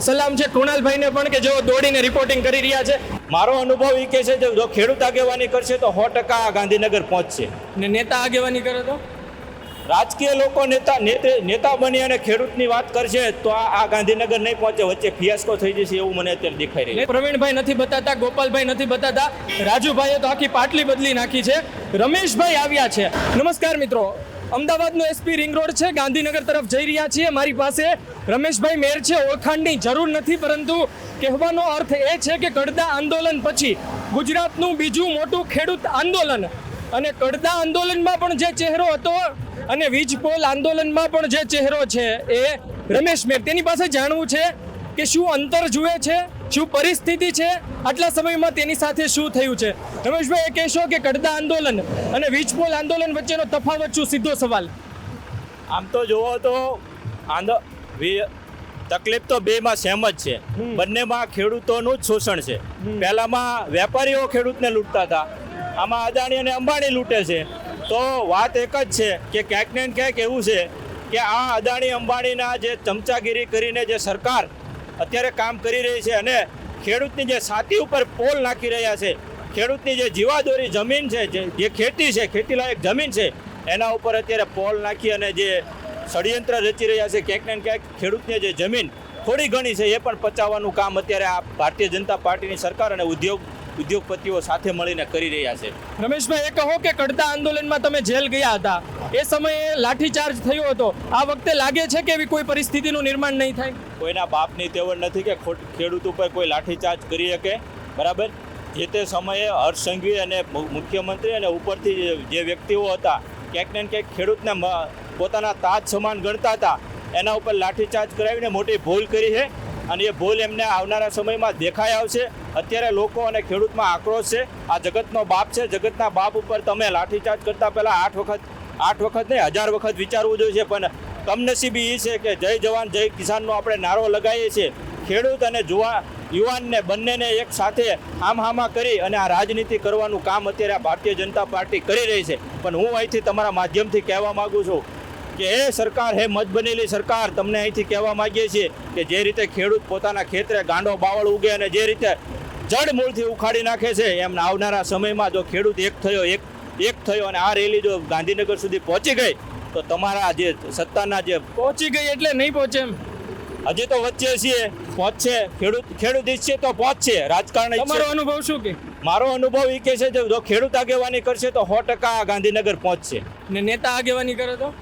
સલામ છે કૃણાલભાઈને પણ કે જેઓ દોડીને રિપોર્ટિંગ કરી રહ્યા છે. મારો અનુભવ એ કહે છે કે જો ખેડૂત આગેવાની કરશે તો 100% ગાંધીનગર પહોંચશે. ને નેતા આગેવાની કરે તો રાજકીય લોકો નેતા બની અને ખેડૂતની વાત કરશે તો આ ગાંધીનગર નહીં પહોંચે, વચ્ચે ફિયાસ્કો થઈ જશે એવું મને અત્યારે દેખાઈ રહ્યું. પ્રવીણભાઈ નથી બતાતા, ગોપાલભાઈ નથી બતાતા, રાજુભાઈએ તો આખી પાટલી બદલી નાખી છે. રમેશભાઈ આવ્યા છે. નમસ્કાર મિત્રો, અમદાવાદનો એસપી રિંગ રોડ છે, ગાંધીનગર તરફ જઈ રહ્યા છીએ. મારી પાસે રમેશભાઈ મેર છે. ઓળખાણની જરૂર નથી, પરંતુ કહેવાનો અર્થ એ છે કે કડદા આંદોલન પછી ગુજરાતનું બીજું મોટું ખેડૂત આંદોલન, અને કડદા આંદોલનમાં પણ જે ચહેરો હતો અને વીજપોલ આંદોલનમાં પણ જે ચહેરો છે એ રમેશ મેર. તેની પાસે જાણવું છે કે શું અંતર જુએ છે, શું પરિસ્થિતિ છે, આટલા સમયમાં તેની સાથે શું થયું છે. રમેશભાઈ, એ કહેશો કે કડદા આંદોલન અને વીજપોલ આંદોલન વચ્ચેનો તફાવત શું? સીધો સવાલ. આમ તો જોવો તો તકલીફ તો બેમાં સેમ જ છે. બંનેમાં ખેડૂતોનું જ શોષણ છે. પહેલામાં વેપારીઓ ખેડૂતને લૂંટતા હતા, આમાં અદાણી અને અંબાણી લૂંટે છે. તો વાત એક જ છે કે ક્યાંક ને ક્યાંક એવું છે કે આ અદાણી અંબાણીના જે ચમચાગીરી કરીને જે સરકાર અત્યારે કામ કરી રહી છે અને ખેડૂતની જે છાતી ઉપર પોલ નાખી રહ્યા છે, ખેડૂતની જે જીવાદોરી જમીન છે, જે ખેતી છે, ખેતીલાયક જમીન છે, એના ઉપર અત્યારે પોલ નાખી અને જે ષડયંત્ર રચી રહ્યા છે, ક્યાંક ને ક્યાંક ખેડૂતની જે જમીન થોડી ઘણી છે એ પણ પચાવવાનું કામ અત્યારે આ ભારતીય જનતા પાર્ટીની સરકાર અને ઉદ્યોગપતિઓ સાથે મળીને કરી રહ્યા છે. રમેશભાઈ, એ કહો કે કડદા આંદોલનમાં તમે જેલ ગયા હતા, એ સમયે લાઠીચાર્જ થયો હતો. આ વખતે લાગે છે કે એવી કોઈ પરિસ્થિતિનું નિર્માણ નહીં થાય? કોઈના બાપની તેવડ નથી કે ખેડૂત ઉપર કોઈ લાઠીચાર્જ કરી શકે. બરાબર, જે તે સમયે હર્ષ સંઘવી અને મુખ્યમંત્રી અને ઉપરથી જે વ્યક્તિઓ હતા ક્યાંક ને ક્યાંક ખેડૂતને પોતાના તાજ સમાન ગણતા હતા, એના ઉપર લાઠીચાર્જ કરાવીને મોટી ભૂલ કરી છે અને એ ભૂલ એમને આવનારા સમયમાં દેખાઈ આવશે. અત્યારે લોકો અને ખેડૂતમાં આક્રોશ છે. આ જગતનો બાપ છે, જગતના બાપ ઉપર તમે લાઠીચાર્જ કરતા પહેલાં 8 વખત નહીં 1000 વખત વિચારવું જોઈએ. પણ કમનસીબી એ છે કે જય જવાન જય કિસાનનો આપણે નારો લગાવીએ છીએ. ખેડૂત અને યુવાનને બંનેને એક સાથે હામહામા કરી અને આ રાજનીતિ કરવાનું કામ અત્યારે આ ભારતીય જનતા પાર્ટી કરી રહી છે. પણ હું અહીંથી તમારા માધ્યમથી કહેવા માગું છું કે એ સરકાર હે મત બનેલી સરકાર. તમને અહીંથી કહેવા માગીએ છીએ કે જે રીતે ખેડૂત પોતાના ખેતરે ગાંડો બાવળ ઉગે અને જે રીતે જડ મૂળથી ઉખાડી નાખે છે, એમ આવનારા સમયમાં જો ખેડૂત એક થયો અને આ રેલી જો ગાંધીનગર સુધી પહોંચી ગઈ તો તમારા જે સત્તાના જે પહોંચી ગઈ એટલે નહીં પહોંચે એમ હજી તો વચ્ચે છીએ, પહોંચશે. ખેડૂત ઈચ્છે તો પહોંચશે. રાજકારણ તમારો અનુભવ શું કે? મારો અનુભવ એ કહે છે જો ખેડૂત આગેવાની કરશે તો 100% ગાંધીનગર પહોંચશે. ને નેતા આગેવાની કરે તો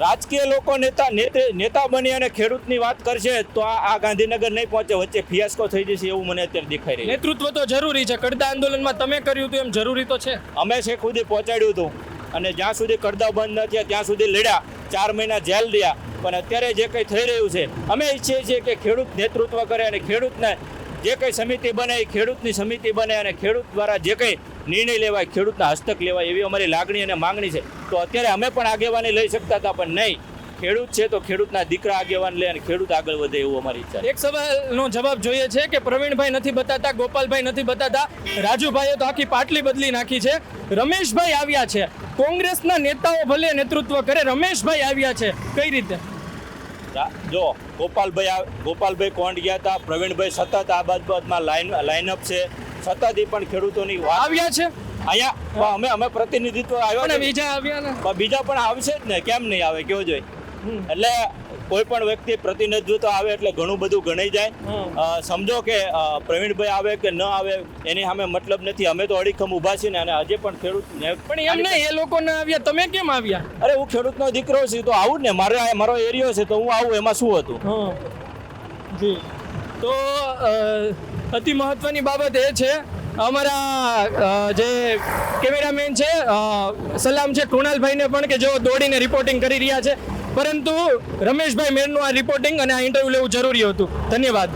રાજકીય લોકો નેતા બની અને ખેડૂતની વાત કરશે તો આ ગાંધીનગર નહીં પહોંચે, વચ્ચે ફિયાસ્કો થઈ જશે એવું મને અત્યારે દેખાઈ રહ્યું. નેતૃત્વ તો જરૂરી છે. કડદા આંદોલનમાં તમે કર્યું હતું એમ જરૂરી તો છે. અમે છેક સુધી પહોંચાડ્યું હતું અને જ્યાં સુધી કડદા બંધ ન થયા ત્યાં સુધી લડ્યા, 4 મહિના જેલ રહ્યા. પણ અત્યારે જે કંઈ થઈ રહ્યું છે, અમે ઈચ્છીએ છીએ કે ખેડૂત નેતૃત્વ કરે અને ખેડૂતને જે કંઈ સમિતિ બને એ ખેડૂતની સમિતિ બને અને ખેડૂત દ્વારા જે કંઈ નિર્ણય લેવાય ખેડૂતના હસ્તક લેવાય એવી અમારી લાગણી અને માંગણી છે. તો અત્યારે અમે પણ આગેવાની લઈ શકતા હતા, પણ નહીં, ખેડૂત છે તો ખેડૂતના દીકરા આગેવાન લે અને ખેડૂત આગળ વધે એવું અમારી ઈચ્છા. એક સવાલનો જવાબ જોઈએ છે કે પ્રવીણભાઈ નથી બતાતા, ગોપાલભાઈ નથી બતાતા, રાજુભાઈએ તો આખી પાટલી બદલી નાખી છે. રમેશભાઈ આવ્યા છે. કોંગ્રેસના નેતાઓ ભલે નેતૃત્વ કરે, રમેશભાઈ આવ્યા છે. કઈ રીતે? જો ગોપાલભાઈ કોંડ ગયા હતા, પ્રવીણભાઈ સતત આ બાબતમાં લાઇનઅપ છે, સતત એ પણ ખેડૂતોની આવ્યા છે અહીંયા. અમે પ્રતિનિધિત્વ આવ્યો ને બીજા આવ્યા ને બીજા પણ આવશે જ ને, કેમ નહીં આવે કેવો જોઈએ. એટલે કોઈ પણ વ્યક્તિ પ્રતિનિધિત્વ આવે એટલે ઘણું બધું ગણાઈ જાય. સમજો કે પ્રવીણભાઈ આવે કે ન આવે એની સામે મતલબ નથી. અમે તો અડીખમ ઊભા છીએ ને અને હજી પણ ખેડૂત પણ એમ નહીં, એ લોકો ના આવ્યા, તમે કેમ આવ્યા? અરે હું ખેડૂતનો દીકરો છું તો આવું જ ને, મારો એરિયો છે તો હું આવું, એમાં શું હતું. જી, તો અતિ મહત્વની બાબત એ છે, અમારા જે કેમેરામેન છે સલામ છે કૃણાલભાઈને પણ કે જેઓ દોડીને રિપોર્ટિંગ કરી રહ્યા છે, પરંતુ રમેશભાઈ મેરનું આ રિપોર્ટિંગ અને આ ઇન્ટરવ્યુ લેવું જરૂરી હતું. ધન્યવાદ.